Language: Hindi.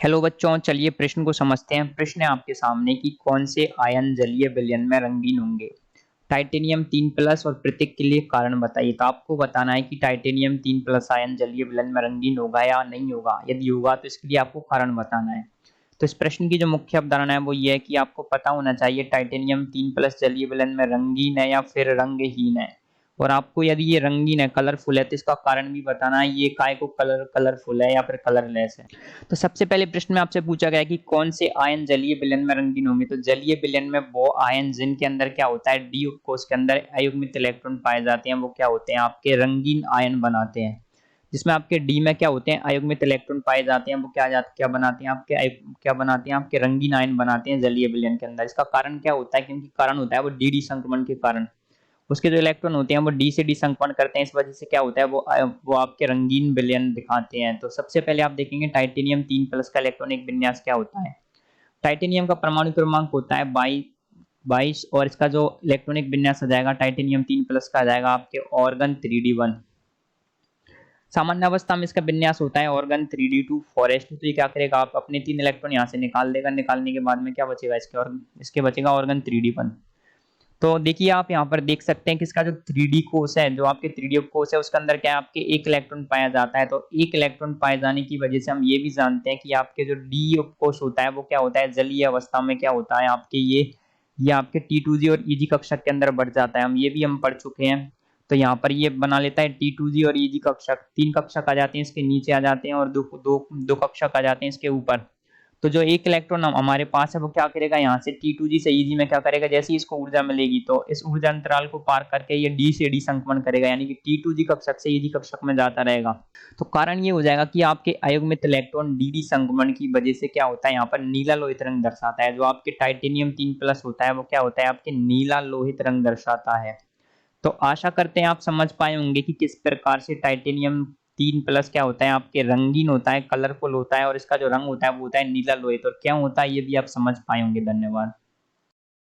हेलो बच्चों, चलिए प्रश्न को समझते हैं। प्रश्न है आपके सामने कि कौन से आयन जलीय विलयन में रंगीन होंगे। टाइटेनियम 3 प्लस और प्रत्येक के लिए कारण बताइए। तो आपको बताना है कि टाइटेनियम 3 प्लस आयन जलीय विलयन में रंगीन होगा या नहीं होगा। यदि होगा तो इसके लिए आपको कारण बताना है। तो इस प्रश्न की जो मुख्य अवधारणा है वो ये है कि आपको पता होना चाहिए टाइटेनियम 3 प्लस जलीय विलयन में रंगीन है या फिर रंगहीन है। और आपको यदि ये रंगीन है, कलरफुल है, तो इसका कारण भी बताना है, ये काय को कलरफुल है या फिर कलरलेस है। तो सबसे पहले प्रश्न में आपसे पूछा गया है कि कौन से आयन जलीय विलयन में रंगीन होंगे। तो जलीय विलयन में वो आयन जिनके अंदर क्या होता है, डी कोष के अंदर अयुग्मित इलेक्ट्रॉन पाए जाते हैं, वो क्या होते हैं, आपके रंगीन आयन बनाते हैं। जिसमें आपके डी में क्या होते हैं, अयुग्मित इलेक्ट्रॉन पाए जाते हैं, वो क्या बनाते हैं, आपके क्या बनाते हैं, आपके रंगीन आयन बनाते हैं जलीय विलयन के अंदर। इसका कारण क्या होता है, क्योंकि कारण होता है वो डी संक्रमण के कारण। उसके जो इलेक्ट्रॉन होते हैं वो डी से डी संक्रमण करते हैं, इस वजह से क्या होता है, वो आपके रंगीन विलयन दिखाते हैं। तो सबसे पहले आप देखेंगे टाइटेनियम 3 प्लस का इलेक्ट्रॉनिक विन्यास क्या होता है। टाइटेनियम का परमाणु क्रमांक होता है 22 और इसका जो इलेक्ट्रॉनिक विन्यास आ जाएगा टाइटेनियम 3 प्लस का आ जाएगा आपके ऑर्गन 3d1। सामान्य अवस्था में इसका विन्यास होता है ऑर्गन 3d2 फॉरेस्ट। तो ये क्या करेगा, आप अपने 3 इलेक्ट्रॉन यहाँ से निकाल देगा। निकालने के बाद में क्या बचेगा, इसके बचेगा ऑर्गन 3d1। तो देखिए आप यहाँ पर देख सकते हैं कि इसका जो 3D कोष है, जो आपके 3D कोष है, उसके अंदर क्या है, आपके एक इलेक्ट्रॉन पाया जाता है। तो एक इलेक्ट्रॉन पाए जाने की वजह से हम ये भी जानते हैं कि आपके जो डी कोष होता है वो क्या होता है, जलीय अवस्था में क्या होता है, आपके ये आपके T2G और EG कक्षक के अंदर बढ़ जाता है। हम पढ़ चुके हैं। तो यहाँ पर ये बना लेता है T2G और EG कक्षक। 3 कक्षक आ जाते हैं इसके नीचे आ जाते हैं और दो कक्षक आ जाते हैं इसके ऊपर। तो जो एक इलेक्ट्रॉन हमारे पास है वो क्या करेगा, यहाँ से T2G से EG में क्या करेगा, जैसे ही इसको ऊर्जा मिलेगी तो इस ऊर्जा अंतराल को पार करके ये डी से डी संक्रमण करेगा, यानी कि T2G कक्षक से EG कक्षक में जाता रहेगा। तो कारण ये हो जाएगा कि आपके अयुग्मित इलेक्ट्रॉन डी संक्रमण की वजह से क्या होता है, यहाँ पर नीला लोहित रंग दर्शाता है। जो आपके टाइटेनियम 3 प्लस होता है वो क्या होता है, आपके नीला लोहित रंग दर्शाता है। तो आशा करते हैं आप समझ पाए होंगे कि किस प्रकार से टाइटेनियम 3 प्लस क्या होता है, आपके रंगीन होता है, कलरफुल होता है और इसका जो रंग होता है वो होता है नीला लोहित। और क्या होता है ये भी आप समझ पाए होंगे। धन्यवाद।